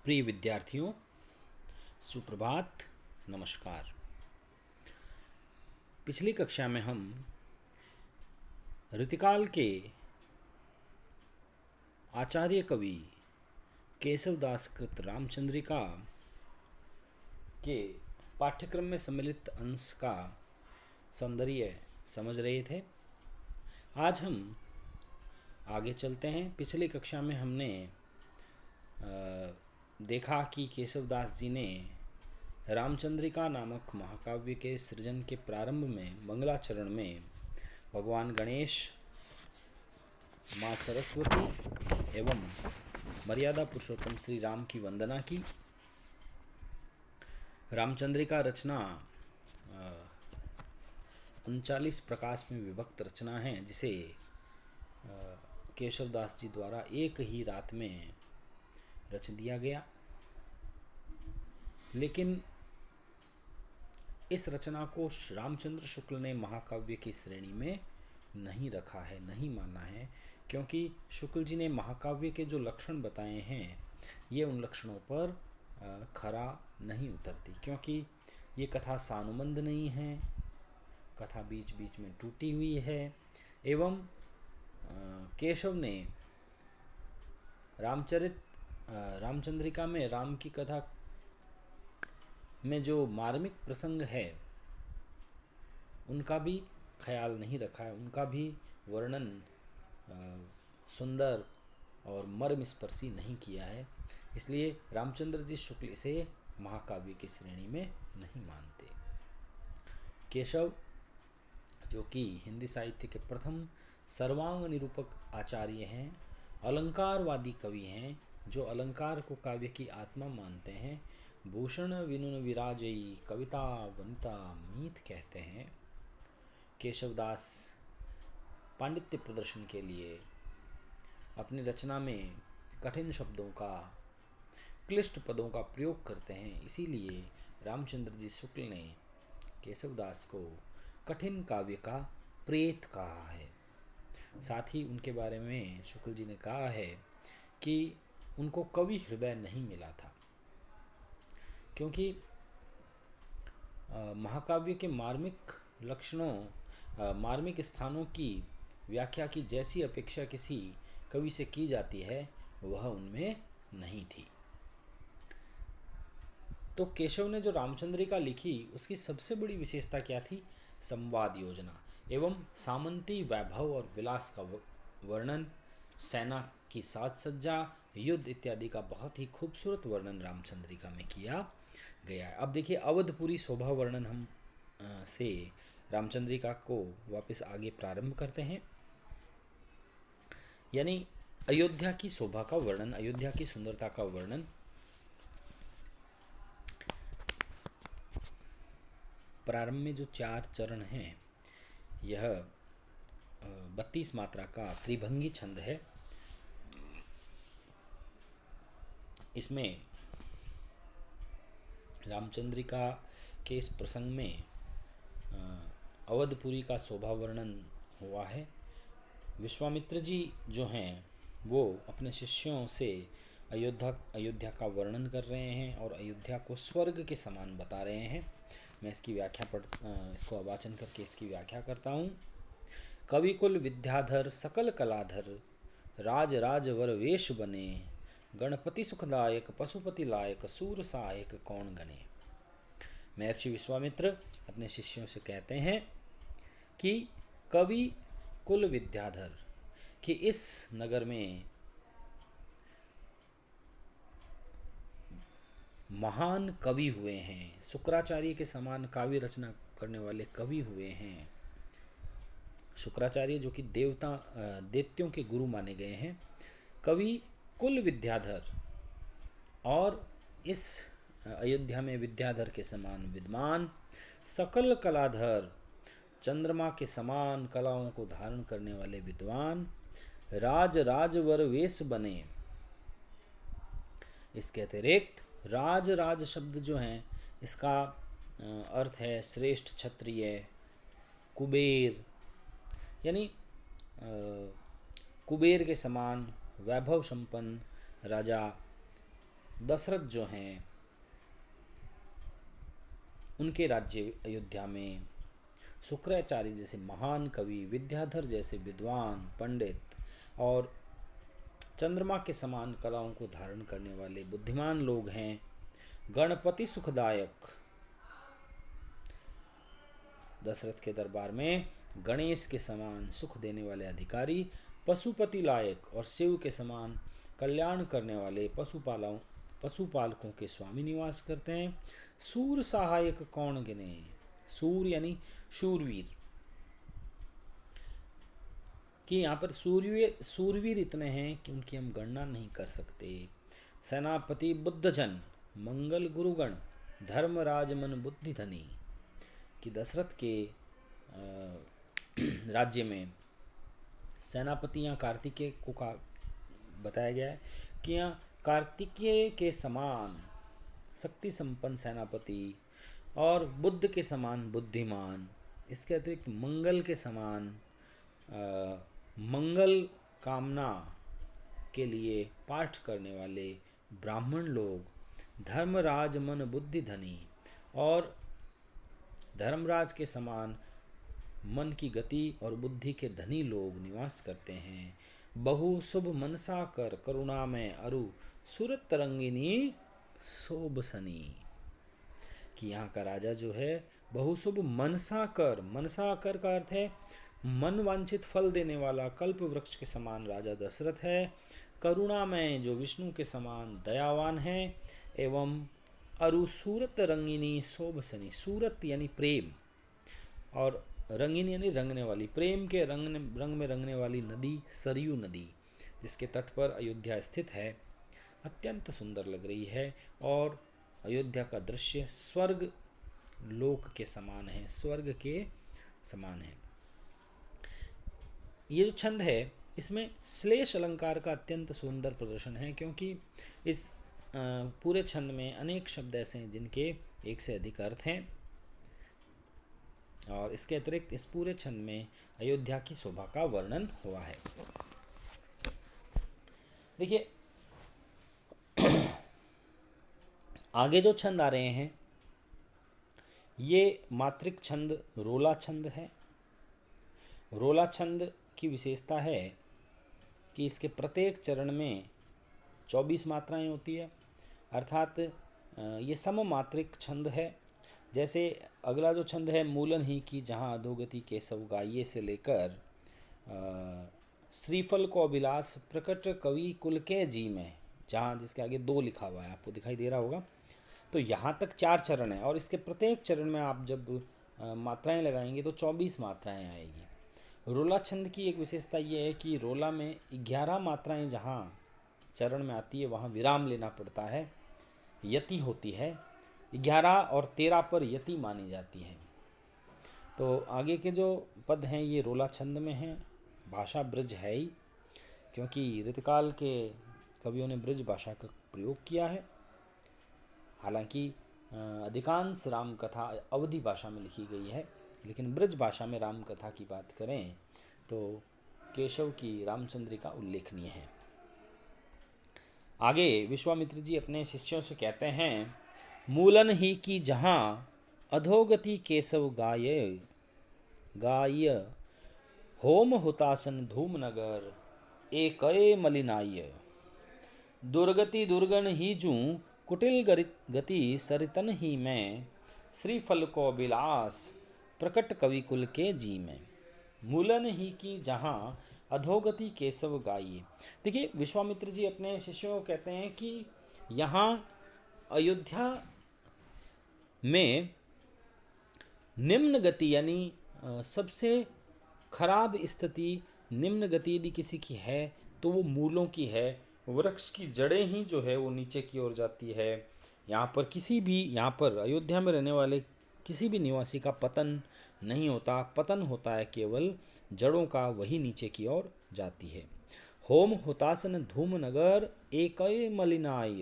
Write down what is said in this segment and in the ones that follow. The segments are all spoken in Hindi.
प्रिय विद्यार्थियों, सुप्रभात, नमस्कार। पिछली कक्षा में हम ऋतुकाल के आचार्य कवि केशवदास कृत रामचंद्रिका के पाठ्यक्रम में सम्मिलित अंश का सौंदर्य समझ रहे थे। आज हम आगे चलते हैं। पिछली कक्षा में हमने देखा कि केशवदास जी ने रामचंद्रिका नामक महाकाव्य के सृजन के प्रारंभ में मंगलाचरण में भगवान गणेश, माँ सरस्वती एवं मर्यादा पुरुषोत्तम श्री राम की वंदना की। रामचंद्रिका रचना 39 प्रकाश में विभक्त रचना है, जिसे केशवदास जी द्वारा एक ही रात में रच दिया गया। लेकिन इस रचना को रामचंद्र शुक्ल ने महाकाव्य की श्रेणी में नहीं रखा है, नहीं माना है, क्योंकि शुक्ल जी ने महाकाव्य के जो लक्षण बताए हैं ये उन लक्षणों पर खरा नहीं उतरती, क्योंकि ये कथा सानुबंध नहीं है, कथा बीच बीच में टूटी हुई है। एवं केशव ने रामचंद्रिका में राम की कथा में जो मार्मिक प्रसंग है उनका भी ख्याल नहीं रखा है, उनका भी वर्णन सुंदर और मर्मस्पर्शी नहीं किया है। इसलिए रामचंद्र जी शुक्ल इसे महाकाव्य की श्रेणी में नहीं मानते। केशव, जो कि हिंदी साहित्य के प्रथम सर्वांग निरूपक आचार्य हैं, अलंकारवादी कवि हैं, जो अलंकार को काव्य की आत्मा मानते हैं, भूषण विनुन विराजई कविता वनिता मीत कहते हैं। केशवदास पांडित्य प्रदर्शन के लिए अपनी रचना में कठिन शब्दों का, क्लिष्ट पदों का प्रयोग करते हैं। इसीलिए रामचंद्र जी शुक्ल ने केशवदास को कठिन काव्य का प्रेत कहा है। साथ ही उनके बारे में शुक्ल जी ने कहा है कि उनको कवि हृदय नहीं मिला था, क्योंकि महाकाव्य के मार्मिक लक्षणों, मार्मिक स्थानों की व्याख्या की जैसी अपेक्षा किसी कवि से की जाती है वह उनमें नहीं थी। तो केशव ने जो रामचंद्रिका लिखी उसकी सबसे बड़ी विशेषता क्या थी? संवाद योजना एवं सामंती वैभव और विलास का वर्णन, सेना की साज सज्जा, युद्ध इत्यादि का बहुत ही खूबसूरत वर्णन रामचंद्रिका में किया गया है। अब देखिए, अवधपुरी शोभा वर्णन हम से रामचंद्रिका को वापस आगे प्रारंभ करते हैं। यानी अयोध्या की शोभा का वर्णन, अयोध्या की सुंदरता का वर्णन। प्रारंभ में जो 4 चरण हैं, यह 32 मात्रा का त्रिभंगी छंद है। इसमें रामचंद्रिका के इस प्रसंग में अवधपुरी का शोभा वर्णन हुआ है। विश्वामित्र जी जो हैं वो अपने शिष्यों से अयोध्या का वर्णन कर रहे हैं और अयोध्या को स्वर्ग के समान बता रहे हैं। मैं इसकी व्याख्या इसको वाचन करके इसकी व्याख्या करता हूँ। कविकुल विद्याधर सकल कलाधर, राज राजवर वेश बने, गणपति सुखदायक पशुपति लायक, सूर सहायक कौन गणे। महर्षि विश्वामित्र अपने शिष्यों से कहते हैं कि कवि कुल विद्याधर, कि इस नगर में महान कवि हुए हैं, शुक्राचार्य के समान काव्य रचना करने वाले कवि हुए हैं। शुक्राचार्य जो कि दैत्यों के गुरु माने गए हैं। कवि कुल विद्याधर, और इस अयोध्या में विद्याधर के समान विद्वान, सकल कलाधर, चंद्रमा के समान कलाओं को धारण करने वाले विद्वान, राज राजवर वेश बने। इसके अतिरिक्त राज राज शब्द जो हैं इसका अर्थ है श्रेष्ठ क्षत्रिय, कुबेर, यानी कुबेर के समान वैभव संपन्न राजा दशरथ जो हैं उनके राज्य अयोध्या में शुक्राचार्य जैसे महान कवि, विद्याधर जैसे विद्वान पंडित और चंद्रमा के समान कलाओं को धारण करने वाले बुद्धिमान लोग हैं। गणपति सुखदायक, दशरथ के दरबार में गणेश के समान सुख देने वाले अधिकारी, पशुपति लायक और शिव के समान कल्याण करने वाले पशुपालकों के स्वामी निवास करते हैं। सूर सहायक कौन गिने, सूर यानी शूरवीर, कि यहाँ पर सूरवीर इतने हैं कि उनकी हम गणना नहीं कर सकते। सेनापति बुद्धजन, मंगल गुरुगण, धर्मराज मन बुद्धि धनी, कि दशरथ के राज्य में सेनापति यहाँ कार्तिकेय को बताया गया है कि यहाँ कार्तिकेय के समान शक्ति संपन्न सेनापति और बुद्ध के समान बुद्धिमान, इसके अतिरिक्त मंगल के समान मंगल कामना के लिए पाठ करने वाले ब्राह्मण लोग, धर्मराज मन बुद्धि धनी और धर्मराज के समान मन की गति और बुद्धि के धनी लोग निवास करते हैं। बहु शुभ मनसा कर करुणा में अरु सूरत तरंगिनी शोभसनी, कि यहाँ का राजा जो है बहुशुभ मनसा कर का अर्थ है मन वांछित फल देने वाला कल्प वृक्ष के समान राजा दशरथ है। करुणा में जो विष्णु के समान दयावान है, एवं अरु सूरत रंगिनी शोभसनी, सूरत यानी प्रेम और रंगिनी यानी रंगने वाली, प्रेम के रंग में रंगने वाली नदी सरयू नदी जिसके तट पर अयोध्या स्थित है, अत्यंत सुंदर लग रही है और अयोध्या का दृश्य स्वर्ग लोक के समान है, स्वर्ग के समान है। ये जो छंद है इसमें श्लेष अलंकार का अत्यंत सुंदर प्रदर्शन है, क्योंकि इस पूरे छंद में अनेक शब्द ऐसे हैं जिनके एक से अधिक अर्थ हैं और इसके अतिरिक्त इस पूरे छंद में अयोध्या की शोभा का वर्णन हुआ है। देखिए आगे जो छंद आ रहे हैं ये मात्रिक छंद रोला छंद है। रोला छंद की विशेषता है कि इसके प्रत्येक चरण में 24 मात्राएं होती है, अर्थात ये सममात्रिक छंद है। जैसे अगला जो छंद है मूलन ही की जहाँ अधोगति केशव गाइए से लेकर श्रीफल को अभिलाष प्रकट कवि कुल के जी में, जहाँ जिसके आगे 2 लिखा हुआ है आपको दिखाई दे रहा होगा, तो यहाँ तक 4 चरण है और इसके प्रत्येक चरण में आप जब मात्राएं लगाएंगे तो 24 मात्राएं आएगी। रोला छंद की एक विशेषता ये है कि रोला में 11 मात्राएं जहाँ चरण में आती है वहाँ विराम लेना पड़ता है, यति होती है, 11 और 13 पर यति मानी जाती है। तो आगे के जो पद हैं ये रोला छंद में हैं। भाषा ब्रज है ही, क्योंकि ऋतुकाल के कवियों ने ब्रज भाषा का प्रयोग किया है। हालांकि अधिकांश राम कथा अवधी भाषा में लिखी गई है, लेकिन ब्रज भाषा में राम कथा की बात करें तो केशव की रामचंद्रिका उल्लेखनीय है। आगे विश्वामित्र जी अपने शिष्यों से कहते हैं, मूलन ही की जहाँ अधोगति केशव गाय होम हुतासन धूम नगर एकय मलिनाय, दुर्गति दुर्गण ही जू कुटिल गति सरितन ही में, श्रीफल को विलास प्रकट कवि कुल के जी में। मूलन ही की जहाँ अधोगति केशव गाइए। देखिए विश्वामित्र जी अपने शिष्यों को कहते हैं कि यहाँ अयोध्या में निम्न गति यानी सबसे खराब स्थिति, निम्न गति यदि किसी की है तो वो मूलों की है। वृक्ष की जड़ें ही जो है वो नीचे की ओर जाती है। यहाँ पर अयोध्या में रहने वाले किसी भी निवासी का पतन नहीं होता, पतन होता है केवल जड़ों का, वही नीचे की ओर जाती है। होम हुतासन धूम नगर एकय मलिनाय,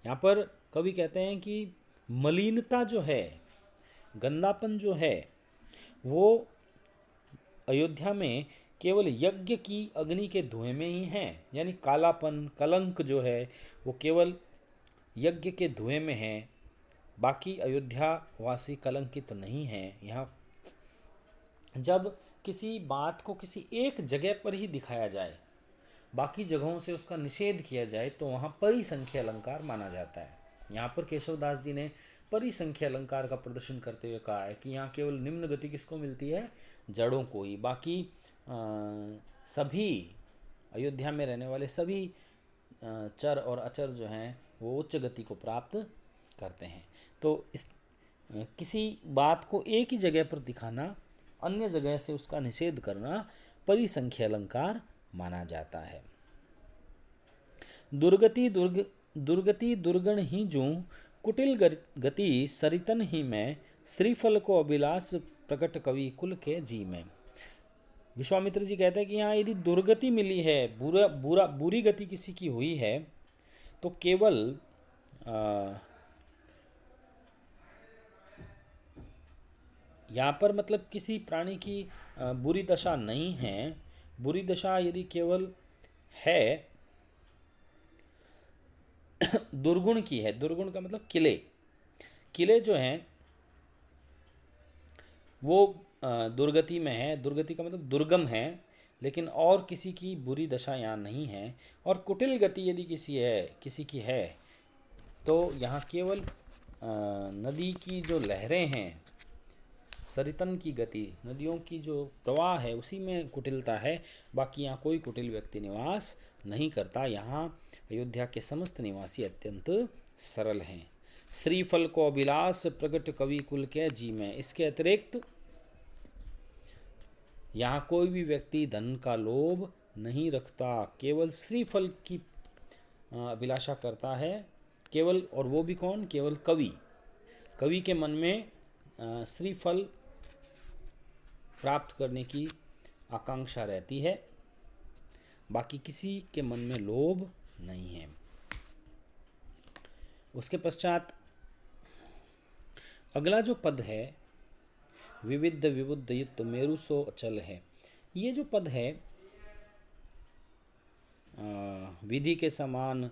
यहाँ पर कवि कहते हैं कि मलिनता जो है, गंदापन जो है, वो अयोध्या में केवल यज्ञ की अग्नि के धुएं में ही है। यानी कालापन, कलंक जो है वो केवल यज्ञ के धुएं में हैं, बाकी अयोध्या वासी कलंकित नहीं हैं। यहाँ जब किसी बात को किसी एक जगह पर ही दिखाया जाए, बाकी जगहों से उसका निषेध किया जाए, तो वहाँ परिसंख्या अलंकार माना जाता है। यहाँ पर केशवदास जी ने परिसंख्या अलंकार का प्रदर्शन करते हुए कहा है कि यहाँ केवल निम्न गति किसको मिलती है, जड़ों को ही। बाकी सभी अयोध्या में रहने वाले सभी चर और अचर जो हैं वो उच्च गति को प्राप्त करते हैं। तो इस किसी बात को एक ही जगह पर दिखाना, अन्य जगह से उसका निषेध करना परिसंख्या अलंकार माना जाता है। दुर्गति दुर्गण ही जूं, कुटिल गति सरितन ही में, श्रीफल को अभिलाष प्रकट कवि कुल के जी में। विश्वामित्र जी कहते हैं कि यहाँ यदि दुर्गति मिली है, बुरी गति किसी की हुई है, तो केवल यहाँ पर मतलब किसी प्राणी की बुरी दशा नहीं है। बुरी दशा यदि केवल है दुर्गुण की है। दुर्गुण का मतलब किले जो हैं वो दुर्गति में है। दुर्गति का मतलब दुर्गम है, लेकिन और किसी की बुरी दशा यहाँ नहीं है। और कुटिल गति यदि किसी की है तो यहाँ केवल नदी की जो लहरें हैं, सरितन की गति, नदियों की जो प्रवाह है, उसी में कुटिलता है। बाकी यहाँ कोई कुटिल व्यक्ति निवास नहीं करता। यहाँ अयोध्या के समस्त निवासी अत्यंत सरल हैं। श्रीफल को अभिलाष प्रकट कवि कुल के जी में। इसके अतिरिक्त यहाँ कोई भी व्यक्ति धन का लोभ नहीं रखता, केवल श्रीफल की अभिलाषा करता है। केवल, और वो भी कौन? केवल कवि के मन में श्रीफल प्राप्त करने की आकांक्षा रहती है, बाकी किसी के मन में लोभ नहीं है। उसके पश्चात अगला जो पद है, विविध विबुद्ध युक्त मेरु सो अचल है। ये जो पद है विधि के समान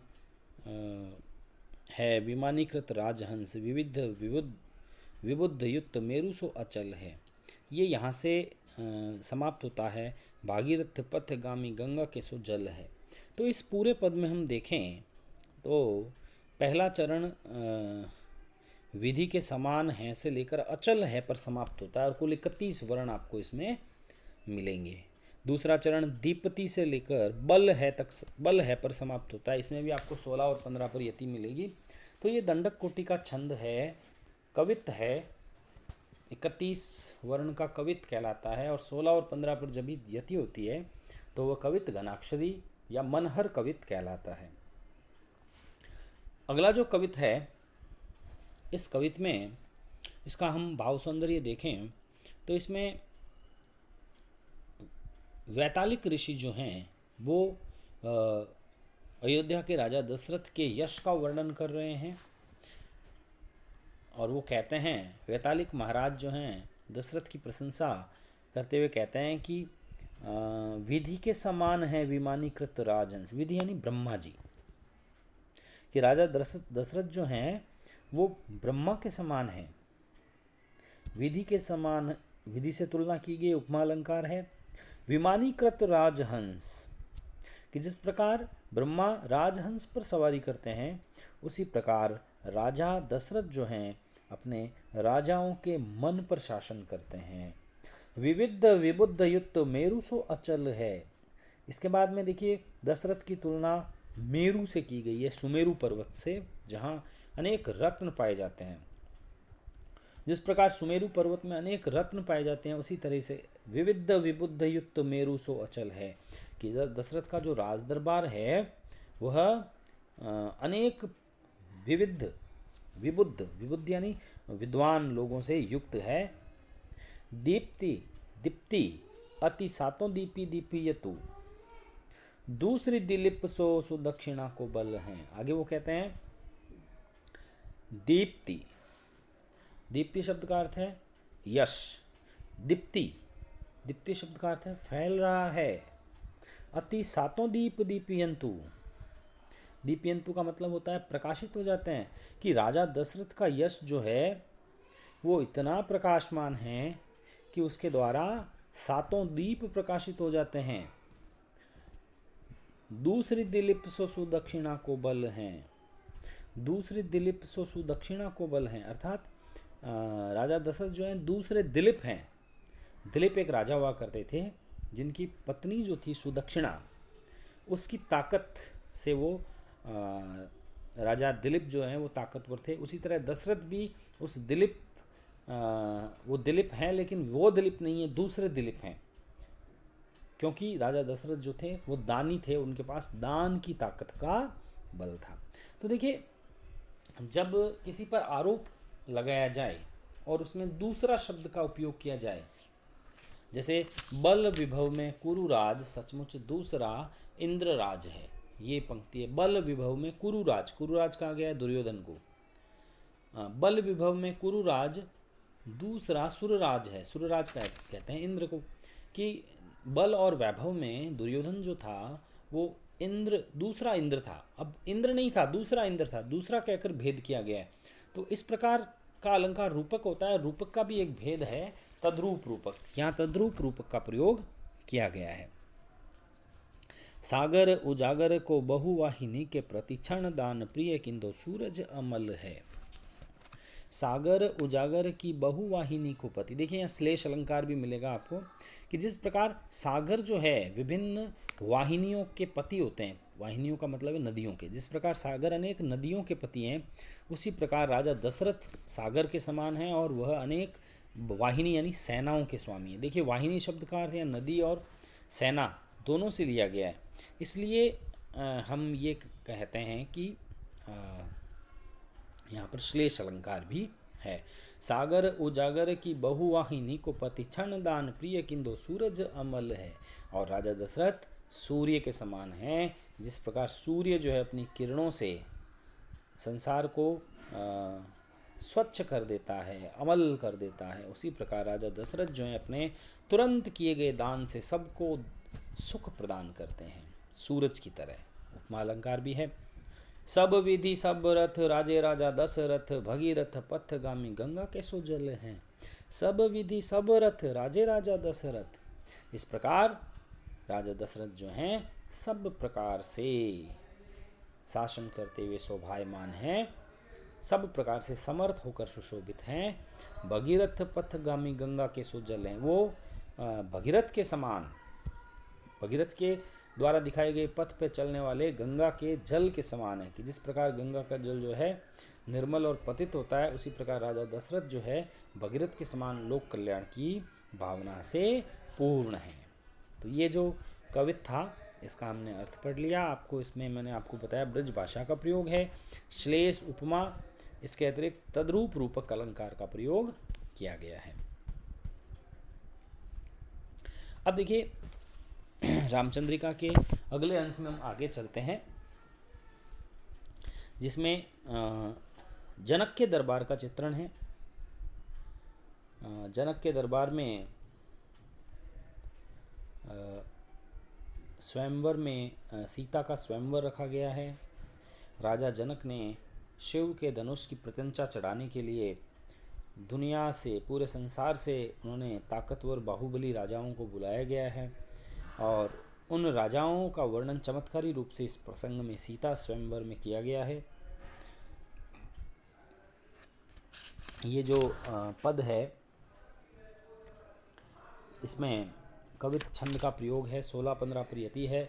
है, विमानीकृत राजहंस, विविध विबुद्ध युक्त मेरु सो अचल है। ये यहाँ से समाप्त होता है। भागीरथ पथगामी गंगा के सो जल है। तो इस पूरे पद में हम देखें तो पहला चरण विधि के समान है से लेकर अचल है पर समाप्त होता है, और कुल 31 वर्ण आपको इसमें मिलेंगे। दूसरा चरण दीप्ति से लेकर बल है पर समाप्त होता है। इसमें भी आपको 16 और 15 पर यति मिलेगी। तो ये दंडक कोटि का छंद है, कवित्त है, 31 वर्ण का कवित्त कहलाता है। और 16 और 15 पर जब भी यति होती है तो वह कवित्त घनाक्षरी या मनहर कवित्त कहलाता है। अगला जो कवित्त है, इस कवित्त में इसका हम भाव सौंदर्य देखें तो इसमें वैतालिक ऋषि जो हैं वो अयोध्या के राजा दशरथ के यश का वर्णन कर रहे हैं। और वो कहते हैं, वैतालिक महाराज जो हैं दशरथ की प्रशंसा करते हुए कहते हैं कि विधि के समान है विमानीकृत राजहंस। विधि यानी ब्रह्मा जी, कि राजा दशरथ जो हैं वो ब्रह्मा के समान है। विधि के समान, विधि से तुलना की गई उपमा अलंकार है। विमानीकृत राजहंस, कि जिस प्रकार ब्रह्मा राजहंस पर सवारी करते हैं, उसी प्रकार राजा दशरथ जो हैं अपने राजाओं के मन पर शासन करते हैं। विविध विबुद्ध युक्त मेरु सो अचल है। इसके बाद में देखिए दशरथ की तुलना मेरु से की गई है, सुमेरु पर्वत से, जहाँ अनेक रत्न पाए जाते हैं। जिस प्रकार सुमेरु पर्वत में अनेक रत्न पाए जाते हैं, उसी तरह से विविध विबुद्ध युक्त मेरु सो अचल है, कि दशरथ का जो राज दरबार है वह अनेक विबुद्ध यानी विद्वान लोगों से युक्त है। दीप्ति अति सातों दीपी यतु, दूसरी दिलीप सो सुदक्षिणा को बल हैं। आगे वो कहते हैं दीप्ति शब्द का अर्थ है यश। दीप्ति शब्द का अर्थ है फैल रहा है। अति सातों दीपयंतु, दीप्यंतु का मतलब होता है प्रकाशित हो जाते हैं, कि राजा दशरथ का यश जो है वो इतना प्रकाशमान है कि उसके द्वारा सातों दीप प्रकाशित हो जाते हैं। दूसरी दिलीप सो सुदक्षिणा को बल हैं, दूसरे दिलीप सो सुदक्षिणा को बल हैं, अर्थात राजा दशरथ जो हैं दूसरे दिलीप हैं। दिलीप एक राजा हुआ करते थे जिनकी पत्नी जो थी सुदक्षिणा, उसकी ताकत से वो राजा दिलीप जो हैं वो ताकतवर थे। उसी तरह दशरथ भी उस दिलीप वो दिलीप हैं, लेकिन वो दिलीप नहीं है, दूसरे दिलीप हैं, क्योंकि राजा दशरथ जो थे वो दानी थे, उनके पास दान की ताकत का बल था। तो देखिए, जब किसी पर आरोप लगाया जाए और उसमें दूसरा शब्द का उपयोग किया जाए, जैसे बल विभव में कुरुराज सचमुच दूसरा इंद्रराज है, ये पंक्ति है। बल विभव में कुरुराज, कुरुराज कहा गया है दुर्योधन को। बल विभव में कुरुराज दूसरा सुरराज है, सुरराज कहते हैं इंद्र को, कि बल और वैभव में दुर्योधन जो था वो इंद्र, दूसरा इंद्र था। अब इंद्र नहीं था, दूसरा इंद्र था, दूसरा कहकर भेद किया गया है। तो इस प्रकार का अलंकार रूपक होता है। रूपक का भी एक भेद है, तद्रूप रूपक। यहाँ तद्रूप रूपक का प्रयोग किया गया है। सागर उजागर को बहुवाहिनी के प्रति क्षण दान प्रिय किंतु सूरज अमल है। सागर उजागर की बहुवाहिनी को पति, देखिए यहाँ श्लेष अलंकार भी मिलेगा आपको, कि जिस प्रकार सागर जो है विभिन्न वाहिनियों के पति होते हैं, वाहिनियों का मतलब है नदियों के, जिस प्रकार सागर अनेक नदियों के पति हैं, उसी प्रकार राजा दशरथ सागर के समान हैं और वह अनेक वाहिनी यानी सेनाओं के स्वामी हैं। देखिए, वाहिनी शब्द का अर्थ है नदी और सेना दोनों से लिया गया है, इसलिए हम ये कहते हैं कि यहाँ पर श्लेष अलंकार भी है। सागर उजागर की बहुवाहिनी को पति क्षण दान प्रिय किंतु सूरज अमल है। और राजा दशरथ सूर्य के समान हैं, जिस प्रकार सूर्य जो है अपनी किरणों से संसार को स्वच्छ कर देता है, अमल कर देता है, उसी प्रकार राजा दशरथ जो है अपने तुरंत किए गए दान से सबको सुख प्रदान करते हैं, सूरज की तरह। उपमा अलंकार भी है। सब विधि सब रथ राजे राजा दशरथ, भगीरथ पथगामी गंगा के सो जल हैं। सब विधि सब रथ राजे राजा दशरथ, इस प्रकार राजा दशरथ जो हैं सब प्रकार से शासन करते हुए शोभायमान हैं, सब प्रकार से समर्थ होकर सुशोभित हैं। भगीरथ पथगामी गंगा के सो जल हैं, वो भगीरथ के समान, भगीरथ के द्वारा दिखाए गए पथ पे चलने वाले गंगा के जल के समान है, कि जिस प्रकार गंगा का जल जो है निर्मल और पतित होता है, उसी प्रकार राजा दशरथ जो है भगीरथ के समान लोक कल्याण की भावना से पूर्ण है। तो ये जो कवित था इसका हमने अर्थ पढ़ लिया। आपको इसमें मैंने आपको बताया ब्रज भाषा का प्रयोग है, श्लेष उपमा, इसके अतिरिक्त तद्रूप रूपक अलंकार का प्रयोग किया गया है। अब देखिए, रामचंद्रिका के अगले अंश में हम आगे चलते हैं, जिसमें जनक के दरबार का चित्रण है। जनक के दरबार में स्वयंवर में सीता का स्वयंवर रखा गया है। राजा जनक ने शिव के धनुष की प्रत्यंचा चढ़ाने के लिए दुनिया से, पूरे संसार से उन्होंने ताकतवर बाहुबली राजाओं को बुलाया गया है, और उन राजाओं का वर्णन चमत्कारी रूप से इस प्रसंग में सीता स्वयंवर में किया गया है। ये जो पद है इसमें कवित छंद का प्रयोग है, 16-15 प्रियति है।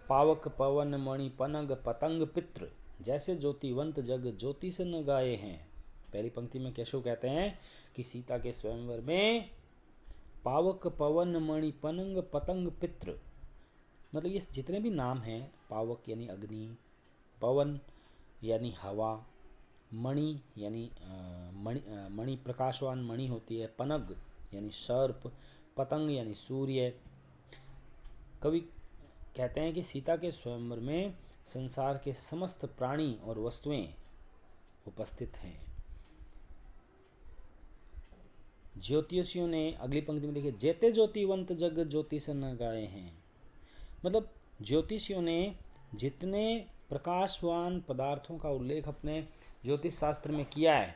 पावक पवन मणि पनग पतंग पित्र, जैसे ज्योतिवंत जग ज्योति से न गाए हैं। पहली पंक्ति में केशव कहते हैं कि सीता के स्वयंवर में पावक पवन मणि पनंग पतंग पित्र, मतलब ये जितने भी नाम हैं, पावक यानी अग्नि, पवन यानी हवा, मणि यानी मणि प्रकाशवान मणि होती है, पनग यानी सर्प, पतंग यानी सूर्य। कवि कहते हैं कि सीता के स्वयंवर में संसार के समस्त प्राणी और वस्तुएं उपस्थित हैं। ज्योतिषियों ने, अगली पंक्ति में देखिए, जेते ज्योतिवंत जग ज्योति से न गाए हैं, मतलब ज्योतिषियों ने जितने प्रकाशवान पदार्थों का उल्लेख अपने ज्योतिष शास्त्र में किया है,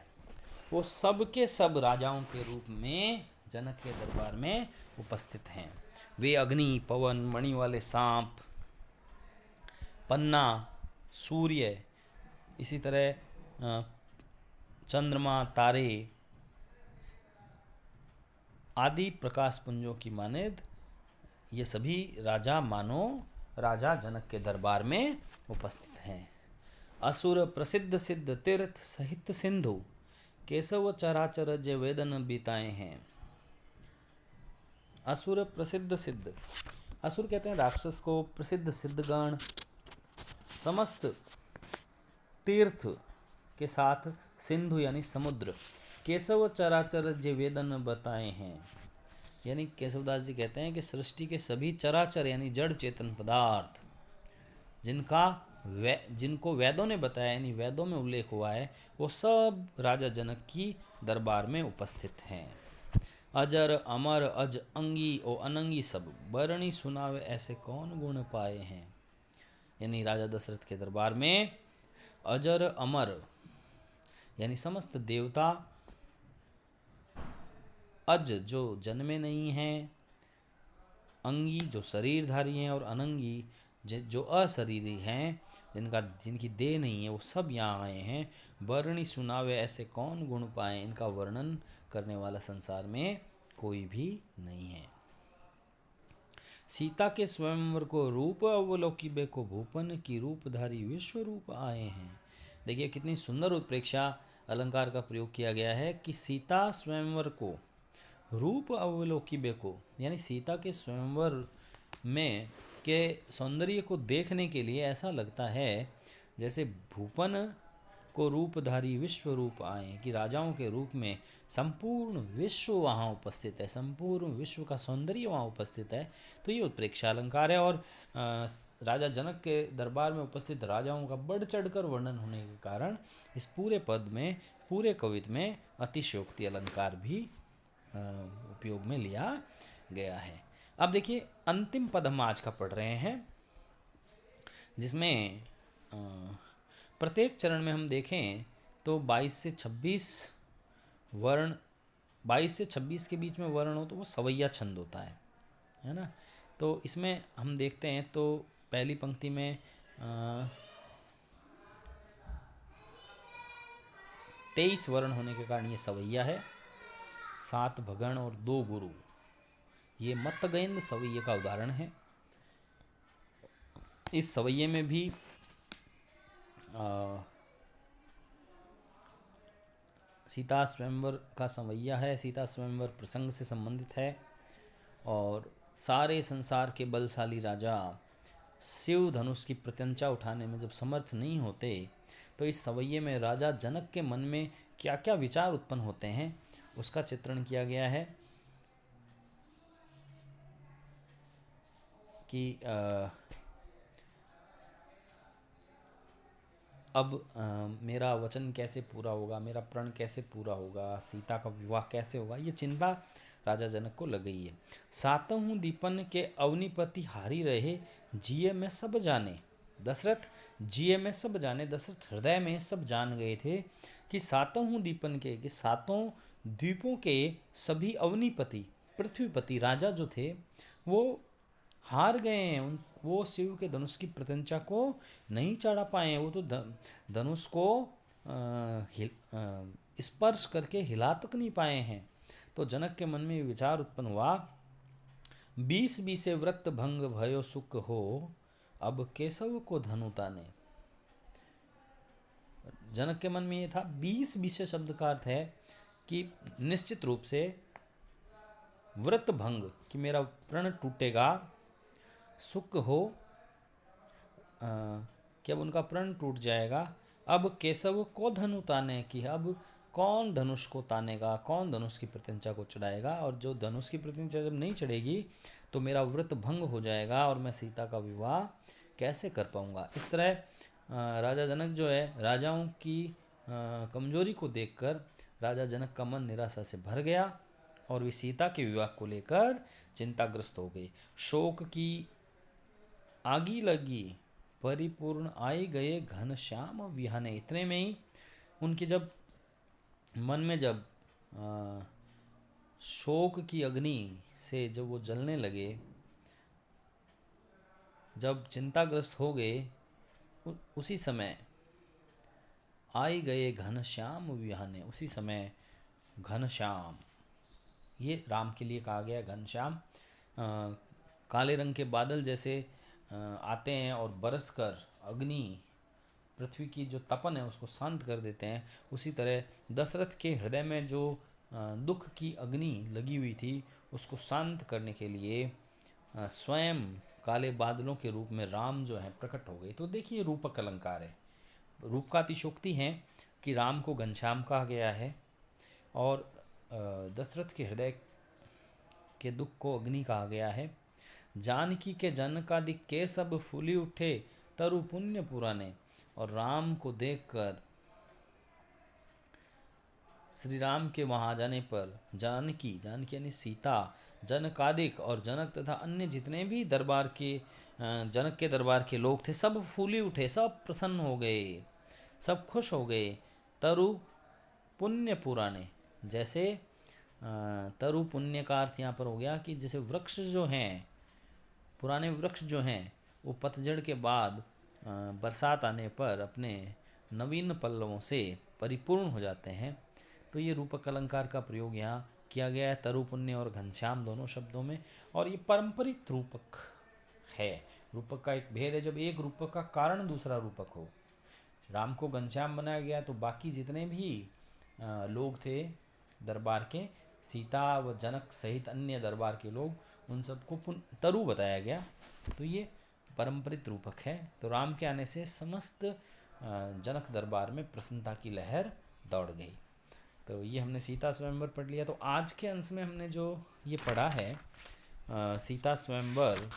वो सब के सब राजाओं के रूप में जनक के दरबार में उपस्थित हैं। वे अग्नि, पवन, मणि वाले सांप, पन्ना, सूर्य, इसी तरह चंद्रमा, तारे आदि प्रकाश पुंजों की मानद ये सभी राजा मानो राजा जनक के दरबार में उपस्थित हैं। असुर प्रसिद्ध सिद्ध तीर्थ सहित सिंधु केशव चराचर जे वेदन बीताए हैं। असुर प्रसिद्ध सिद्ध, असुर कहते हैं राक्षस को, प्रसिद्ध सिद्धगण, समस्त तीर्थ के साथ सिंधु यानी समुद्र, केशव चराचर जे वेदन बताए हैं। यानी केशवदास जी कहते हैं कि सृष्टि के सभी चराचर यानी जड़ चेतन पदार्थ जिनको वेदों ने बताया यानी वेदों में उल्लेख हुआ है, वो सब राजा जनक की दरबार में उपस्थित हैं। अजर अमर अज अंगी ओ अनंगी सब बरणी सुनावे ऐसे कौन गुण पाए हैं। यानी राजा दशरथ के दरबार में अजर अमर यानी समस्त देवता, अज जो जन्मे नहीं हैं, अंगी जो शरीरधारी हैं, और अनंगी जो अशरीरी हैं, जिनकी देह नहीं है, वो सब यहाँ आए हैं। वर्णी सुनावे ऐसे कौन गुण पाए, इनका वर्णन करने वाला संसार में कोई भी नहीं है। सीता के स्वयंवर को रूप अवलोकी को भूपन की रूपधारी विश्व रूप आए हैं। देखिए कितनी सुंदर उत्प्रेक्षा अलंकार का प्रयोग किया गया है कि सीता स्वयंवर को रूप अवलोकी को, यानी सीता के स्वयंवर में के सौंदर्य को देखने के लिए ऐसा लगता है जैसे भूपन को रूपधारी विश्व रूप आए, कि राजाओं के रूप में संपूर्ण विश्व वहाँ उपस्थित है, संपूर्ण विश्व का सौंदर्य वहाँ उपस्थित है। तो ये उत्प्रेक्षा अलंकार है, और राजा जनक के दरबार में उपस्थित राजाओं का बढ़ चढ़कर वर्णन होने के कारण इस पूरे पद में, पूरे कवित्व में अतिशयोक्ति अलंकार भी उपयोग में लिया गया है। अब देखिए अंतिम पद हम आज का पढ़ रहे हैं, जिसमें प्रत्येक चरण में हम देखें तो 22 से 26 वर्ण, 22 से 26 के बीच में वर्ण हो तो वो सवैया छंद होता है ना। तो इसमें हम देखते हैं तो पहली पंक्ति में 23 वर्ण होने के कारण ये सवैया है, 7 भगण और 2 गुरु, ये मतगेंद्र सवैये का उदाहरण है। इस सवैये में भी सीता स्वयंवर का सवैया है, सीता स्वयंवर प्रसंग से संबंधित है, और सारे संसार के बलशाली राजा शिव धनुष की प्रत्यंचा उठाने में जब समर्थ नहीं होते, तो इस सवैये में राजा जनक के मन में क्या क्या विचार उत्पन्न होते हैं उसका चित्रण किया गया है। कि अब मेरा वचन कैसे पूरा होगा, मेरा प्रण कैसे पूरा होगा, सीता का विवाह कैसे होगा, ये चिंता राजा जनक को लग गई है। सातहूँ दीपन के अवनीपति हारी रहे, जिये में सब जाने। दशरथ जिये में सब जाने, दशरथ हृदय में सब जान गए थे कि सातहूँ दीपन के, कि सातों द्वीपों के सभी अवनीपति पृथ्वीपति राजा जो थे वो हार गए हैं। वो शिव के धनुष की प्रत्यंचा को नहीं चढ़ा पाए, वो तो धनुष को स्पर्श करके हिला तक नहीं पाए हैं। तो जनक के मन में विचार उत्पन्न हुआ, 20 बीसे व्रत भंग भयो सुख हो, अब केशव को धनु ताने। जनक के मन में ये था, 20 बीसे शब्द का अर्थ है कि निश्चित रूप से व्रत भंग, कि मेरा प्रण टूटेगा, सुख हो कि अब उनका प्रण टूट जाएगा। अब केशव को धनु ताने, की अब कौन धनुष को तानेगा, कौन धनुष की प्रत्यंचा को चढ़ाएगा, और जो धनुष की प्रत्यंचा जब नहीं चढ़ेगी तो मेरा व्रत भंग हो जाएगा और मैं सीता का विवाह कैसे कर पाऊंगा। इस तरह राजा जनक जो है, राजाओं की कमजोरी को देखकर राजा जनक का मन निराशा से भर गया और वे सीता के विवाह को लेकर चिंताग्रस्त हो गए। शोक की आगी लगी परिपूर्ण आए गए घनश्याम विहने। इतने में ही उनके जब मन में जब शोक की अग्नि से जब वो जलने लगे, जब चिंताग्रस्त हो गए, उसी समय आई गए घनश्याम विहने। उसी समय घनश्याम, ये राम के लिए कहा गया घनश्याम। काले रंग के बादल जैसे आते हैं और बरसकर अग्नि, पृथ्वी की जो तपन है उसको शांत कर देते हैं, उसी तरह दशरथ के हृदय में जो दुख की अग्नि लगी हुई थी उसको शांत करने के लिए स्वयं काले बादलों के रूप में राम जो है प्रकट हो गए। तो देखिए रूपक अलंकार है, रूप का अतिशोक्ति है कि राम को घनश्याम कहा गया है और दशरथ के हृदय के दुख को अग्नि कहा गया है। जानकी के जनकादिक के सब फूली उठे तरु पुण्य पुराने। और राम को देखकर, श्री राम के वहाँ जाने पर जानकी, जानकी यानी सीता, जनकादिक और जनक तथा अन्य जितने भी दरबार के जनक के दरबार के लोग थे सब फूली उठे, सब प्रसन्न हो गए, सब खुश हो गए। तरु पुण्य पुराने, जैसे तरु पुण्य का अर्थ यहाँ पर हो गया कि जैसे वृक्ष जो हैं, पुराने वृक्ष जो हैं वो पतझड़ के बाद बरसात आने पर अपने नवीन पल्लवों से परिपूर्ण हो जाते हैं। तो ये रूपक अलंकार का प्रयोग यहाँ किया गया है तरु पुण्य और घनश्याम दोनों शब्दों में। और ये पारंपरिक रूपक है। रूपक का एक भेद है, जब एक रूपक का कारण दूसरा रूपक हो। राम को घनश्याम बनाया गया तो बाकी जितने भी लोग थे दरबार के, सीता व जनक सहित अन्य दरबार के लोग, उन सबको तरु बताया गया। तो ये पारंपरिक रूपक है। तो राम के आने से समस्त जनक दरबार में प्रसन्नता की लहर दौड़ गई। तो ये हमने सीता स्वयंवर पढ़ लिया। तो आज के अंश में हमने जो ये पढ़ा है सीता स्वयंवर,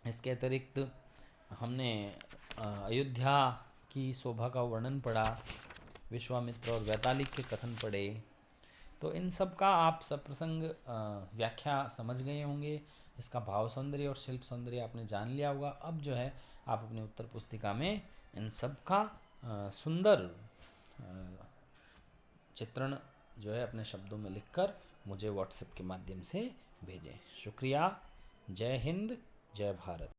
इसके अतिरिक्त हमने अयोध्या की शोभा का वर्णन पढ़ा, विश्वामित्र और वैतालिक के कथन पढ़े। तो इन सब का आप सब प्रसंग व्याख्या समझ गए होंगे। इसका भाव सौंदर्य और शिल्प सौंदर्य आपने जान लिया होगा। अब जो है आप अपने उत्तर पुस्तिका में इन सब का सुंदर चित्रण जो है अपने शब्दों में लिखकर मुझे व्हाट्सएप के माध्यम से भेजें। शुक्रिया। जय हिंद, जय भारत।